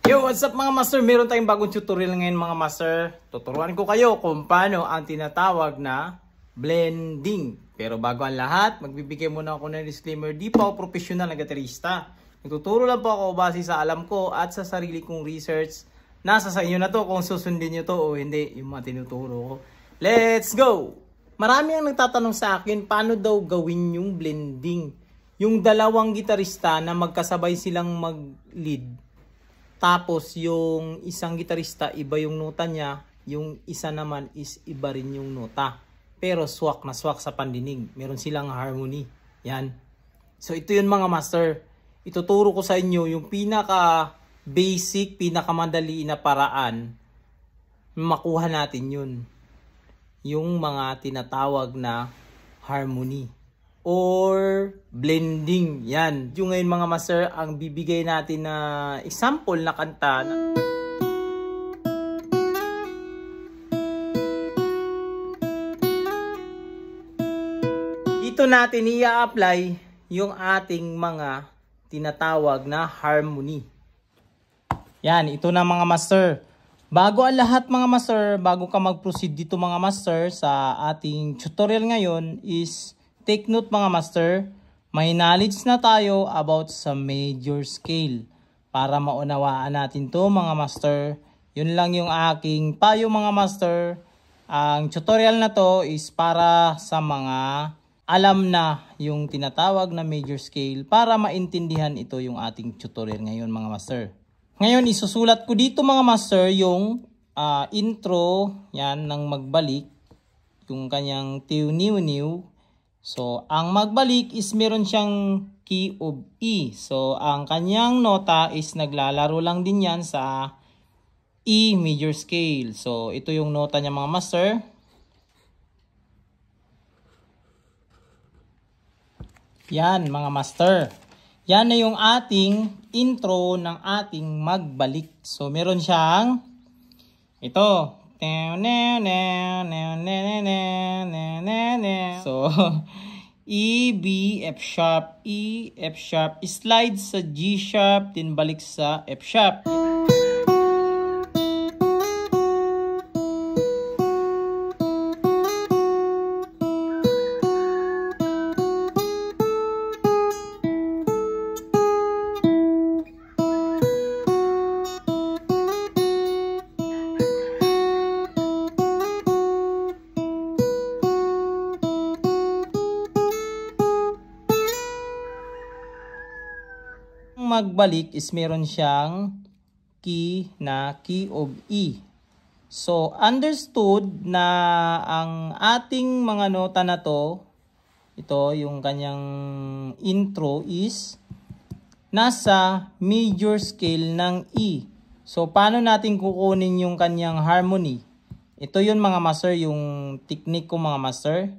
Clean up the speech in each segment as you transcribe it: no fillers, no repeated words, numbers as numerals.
Yo, what's up mga master? Meron tayong bagong tutorial ngayon mga master. Tuturuan ko kayo kung paano ang tinatawag na blending. Pero bago ang lahat, magbibigay muna ako ng disclaimer. Di pa ako professional na gitarista. Nagtuturo lang po ako base sa alam ko at sa sarili kong research. Nasa sa inyo na to kung susundin nyo to o hindi yung mga tinuturo ko. Let's go! Marami ang nagtatanong sa akin paano daw gawin yung blending. Yung dalawang gitarista na magkasabay silang mag-lead. Tapos yung isang gitarista iba yung nota niya, yung isa naman is iba rin yung nota. Pero swak na swak sa pandinig. Meron silang harmony. Yan. So ito yun mga master. Ituturo ko sa inyo yung pinaka basic, pinaka madali na paraan. Makuha natin yun. Yung mga tinatawag na harmony. Or blending. Yan. Yung ngayon mga master, ang bibigay natin na example na kanta na dito natin i-apply yung ating mga tinatawag na harmony. Yan. Ito na mga master. Bago ang lahat mga master, bago ka mag-proceed dito mga master sa ating tutorial ngayon is take note mga master, may knowledge na tayo about sa major scale. Para maunawaan natin to mga master, yun lang yung aking payo mga master. Ang tutorial na to is para sa mga alam na yung tinatawag na major scale para maintindihan ito yung ating tutorial ngayon mga master. Ngayon isusulat ko dito mga master yung intro yan ng magbalik, yung kanyang tiw-niw-niw. So, ang magbalik is meron siyang key of E. So, ang kanyang nota is naglalaro lang din yan sa E major scale. So, ito yung nota niya mga master. Yan mga master. Yan na yung ating intro ng ating magbalik. So, meron siyang ito. So, E, B, F sharp, E, F sharp, slide sa G sharp, din balik sa F sharp. Magbalik is meron siyang key na key of E. So, understood na ang ating mga nota na to, ito yung kanyang intro is nasa major scale ng E. So, paano natin kukunin yung kanyang harmony? Ito yun mga master, yung technique ko mga master.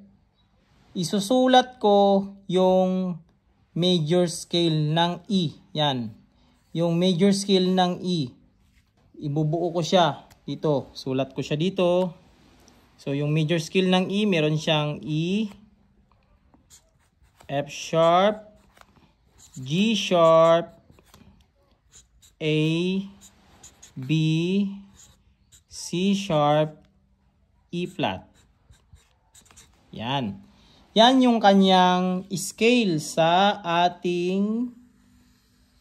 Isusulat ko yung major scale ng E. Yan. Yung major scale ng E. Ibubuo ko siya dito. Sulat ko siya dito. So, yung major scale ng E, meron siyang E, F sharp, G sharp, A, B, C sharp, E flat. Yan. Yan yung kanyang scale sa ating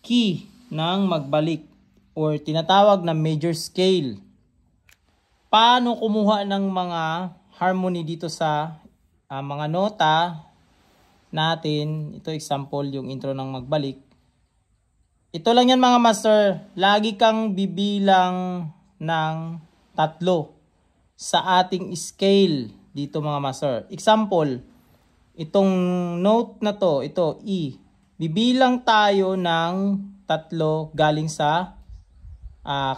key ng magbalik or tinatawag na major scale. Paano kumuha ng mga harmony dito sa mga nota natin? Ito example yung intro ng magbalik. Ito lang yan mga master. Lagi kang bibilang ng 3 sa ating scale dito mga master. Example. Itong note na to, ito E, bibilang tayo ng 3 galing sa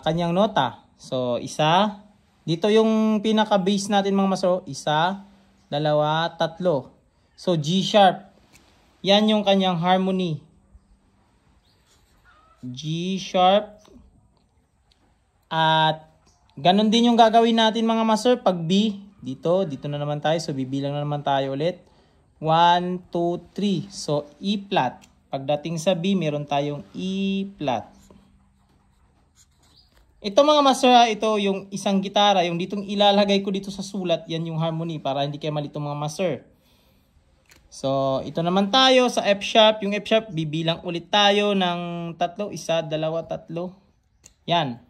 kanyang nota. So, isa, dito yung pinaka-base natin mga master, 1, 2, 3. So, G sharp, yan yung kanyang harmony. G sharp. At, ganun din yung gagawin natin mga master, pag B, dito na naman tayo. So, bibilang na naman tayo ulit. 1, 2, 3. So, E flat. Pagdating sa B, meron tayong E flat. Ito mga master, ito yung isang gitara, yung ditong ilalagay ko dito sa sulat, yan yung harmony para hindi kayo malito mga master. So, ito naman tayo sa F sharp. Yung F sharp, bibilang ulit tayo ng tatlo. 1, 2, 3. Yan.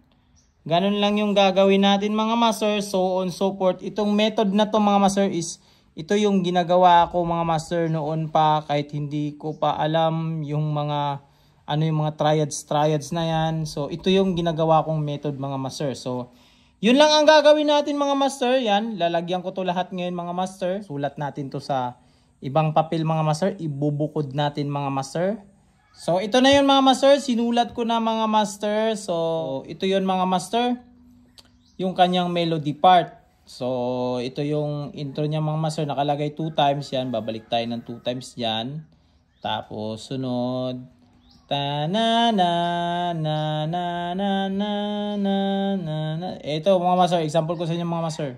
Ganun lang yung gagawin natin mga master. So on, so forth. Itong method na to mga master is, ito yung ginagawa ko mga master noon pa kahit hindi ko pa alam yung mga, yung mga triads na yan. So, ito yung ginagawa kong method mga master. So, yun lang ang gagawin natin mga master. Yan, lalagyan ko to lahat ngayon mga master. Sulat natin to sa ibang papel mga master, ibubukod natin mga master. So ito na yun mga master, sinulat ko na mga master. So ito yun mga master, yung kanyang melody part. So ito yung intro niya mga master, nakalagay 2 times yan. Babalik tayo ng 2 times yan. Tapos sunod, ta na na na na na na na na. Ito mga master, example ko sa inyo mga master.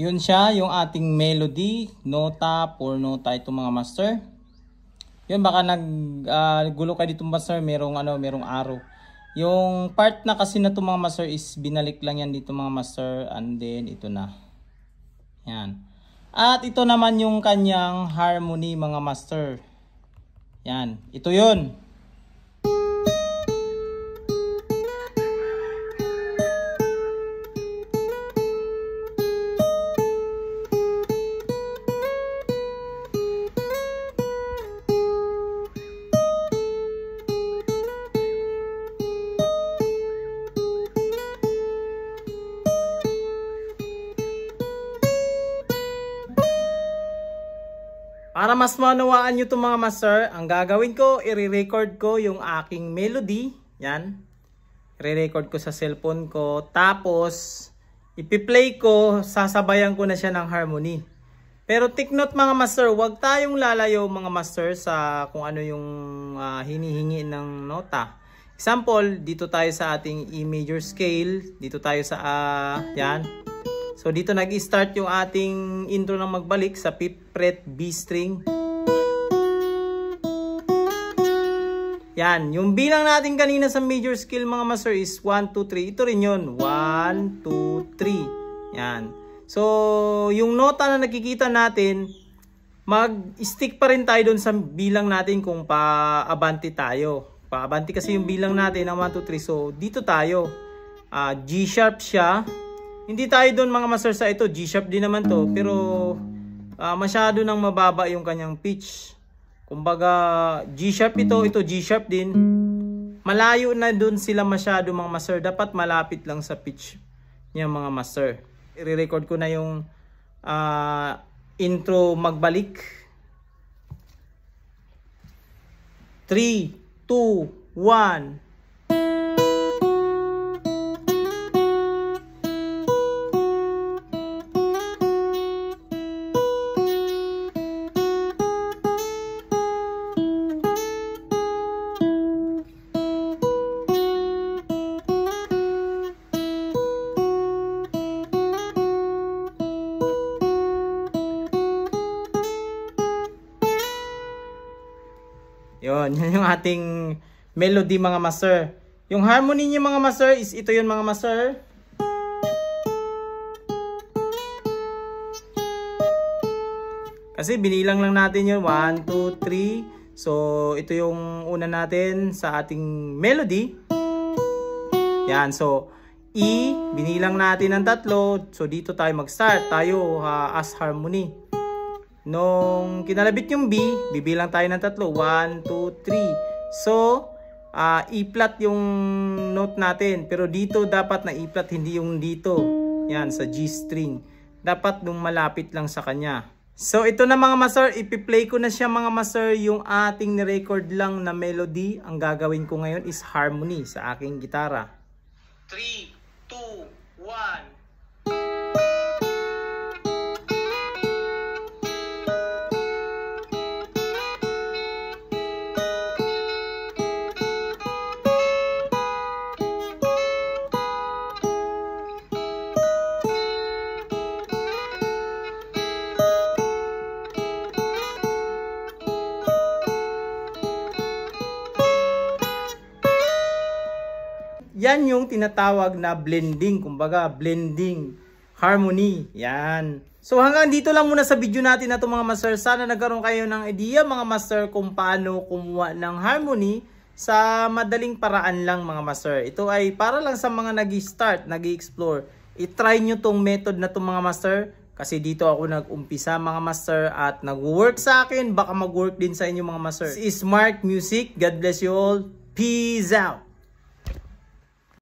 Yun siya, yung ating melody, nota for nota ito mga master. Yun, baka gulo kayo dito master, merong arrow. Yung part na kasi na ito mga master is binalik lang yan dito mga master, and then ito na. Yan. At ito naman yung kanyang harmony mga master. Yan, ito yun. Para mas manawaan nyo itong mga master, ang gagawin ko, i-record ko yung aking melody. Yan. I-record ko sa cellphone ko. Tapos, ipi-play ko, sasabayan ko na siya ng harmony. Pero take note mga master, huwag tayong lalayo mga master sa kung ano yung hinihingi ng nota. Example, dito tayo sa ating E major scale. Dito tayo sa, yan. So dito nag-start yung ating intro ng magbalik sa 5th fret B string. Yan, yung bilang natin kanina sa major scale mga master is 1, 2, 3. Ito rin yun, 1, 2, 3. Yan. So yung nota na nakikita natin, mag-stick pa rin tayo dun sa bilang natin kung pa-abante tayo. Pa-abante kasi yung bilang natin ng 1, 2, 3. So dito tayo, G sharp siya. Hindi tayo doon mga master sa ito, G sharp din naman to, pero masyado nang mababa yung kanyang pitch. Kumbaga G sharp ito G sharp din. Malayo na doon sila masyado mga master, dapat malapit lang sa pitch niya mga master. I-record ko na yung intro magbalik. 3, 2, 1. Yun yung ating melody mga master. Yung harmony niya mga master is ito yun mga master. Kasi binilang lang natin yun, 1, 2, 3. So ito yung una natin sa ating melody. Yan, so E, binilang natin ng 3. So dito tayo mag-start, tayo as harmony. Nung kinalabit yung B, bibilang tayo ng 3. 1, 2, 3. So, E-flat yung note natin. Pero dito dapat na E-flat, hindi yung dito. Yan, sa G string. Dapat nung malapit lang sa kanya. So, ito na mga master. Ipi-play ko na siya mga master. Yung ating ni-record lang na melody. Ang gagawin ko ngayon is harmony sa aking gitara. 3, 2, 1. yan yung tinatawag na blending. Kumbaga, blending, harmony. Yan. So hanggang dito lang muna sa video natin na ito mga master. Sana nagkaroon kayo ng idea mga master kung paano kumuha ng harmony sa madaling paraan lang mga master. Ito ay para lang sa mga nag-start, nag-explore. I-try nyo tong method na to mga master. Kasi dito ako nag-umpisa mga master at nag-work sa akin. Baka mag-work din sa inyo mga master. This is Mark Music. God bless you all. Peace out.